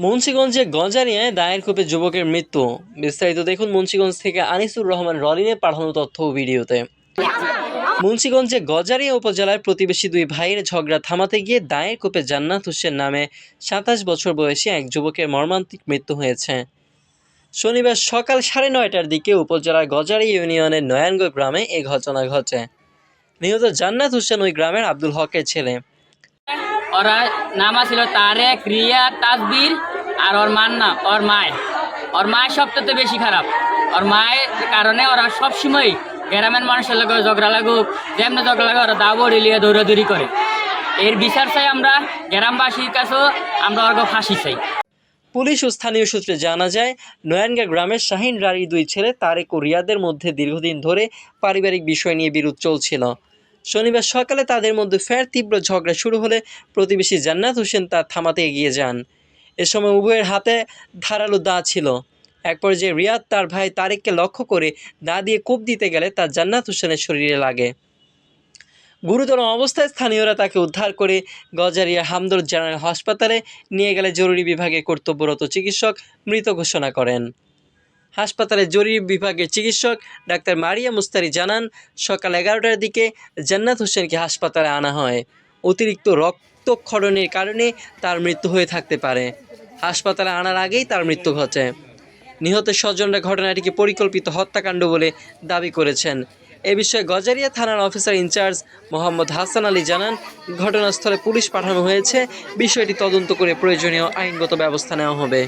মুন্সিগঞ্জে গজারিয়ায় দায়ের কোপে যুবকের মৃত্যু। বিস্তারিত দেখুন মুন্সিগঞ্জ থেকে আনিসুর রহমান রলিনের পাঠানো তথ্য ও ভিডিওতে। মুন্সিগঞ্জে গজারিয়া উপজেলার প্রতিবেশী দুই ভাইয়ের ঝগড়া থামাতে গিয়ে দায়ের কোপে জান্নাত হোসেন নামে ২৭ বছর বয়সী এক যুবকের মর্মান্তিক মৃত্যু হয়েছে। শনিবার সকাল ৯:৩০টার দিকে উপজেলার গজারিয়া ইউনিয়নের নয়ানগড় গ্রামে এই ঘটনা ঘটে। নিহত জান্নাত হোসেন ওই গ্রামের আব্দুল হকের ছেলে। ওরা নাম ছিল তারেক, রিয়া, তাজবির আর ওর মার না ওর মায়ের সবচেয়ে বেশি খারাপ। ওর মায়ের কারণে ওরা সবসময় গ্রামের মানুষের লোক ঝগড়া লাগুক, যেমনি ঝগড়া লাগে ওরা দাবড়ি লিয়ে দৌড়াদৌড়ি করে। এর বিচার চাই আমরা গ্রামবাসীর কাছেও, আমরা ওর ফাঁসি চাই। পুলিশ ও স্থানীয় সূত্রে জানা যায়, নয়ানগড় গ্রামের শাহিন রাড়ির দুই ছেলে তারেক ও রিয়াদের মধ্যে দীর্ঘদিন ধরে পারিবারিক বিষয় নিয়ে বিরোধ চলছিল। শনিবার সকালে তাদের মধ্যে ফের তীব্র ঝগড়া শুরু হলে প্রতিবেশী জান্নাত হোসেন তা থামাতে এগিয়ে যান। এ সময় উভয়ের হাতে ধারালো দা ছিল। এক পর্যায়ে রিয়াদ তার ভাই তারেককে লক্ষ্য করে দা দিয়ে কোপ দিতে গেলে তা জান্নাত হোসেনের শরীরে লাগে। গুরুতর অবস্থায় স্থানীয়রা তাকে উদ্ধার করে গজারিয়া হামদর্দ জেনারেল হাসপাতালে নিয়ে গেলে জরুরি বিভাগে কর্তব্যরত চিকিৎসক মৃত ঘোষণা করেন। হাসপাতালের জরুরি বিভাগের চিকিৎসক ডাক্তার মারিয়া মুস্তারি জানান, সকাল 11টার দিকে জান্নাত হোসেনকে হাসপাতালে আনা হয়। অতিরিক্ত রক্তক্ষরণের কারণে তার মৃত্যু হয়ে থাকতে পারে। হাসপাতালে আনার আগেই তার মৃত্যু ঘটে। নিহতের স্বজনরা ঘটনাটিকে পরিকল্পিত হত্যাকাণ্ড বলে দাবি করেছেন। এ বিষয়ে গজারিয়া থানার অফিসার ইনচার্জ মোহাম্মদ হাসান আলী জানান, ঘটনাস্থলে পুলিশ পাঠানো হয়েছে। বিষয়টি তদন্ত করে প্রয়োজনীয় আইনগত ব্যবস্থা নেওয়া হবে।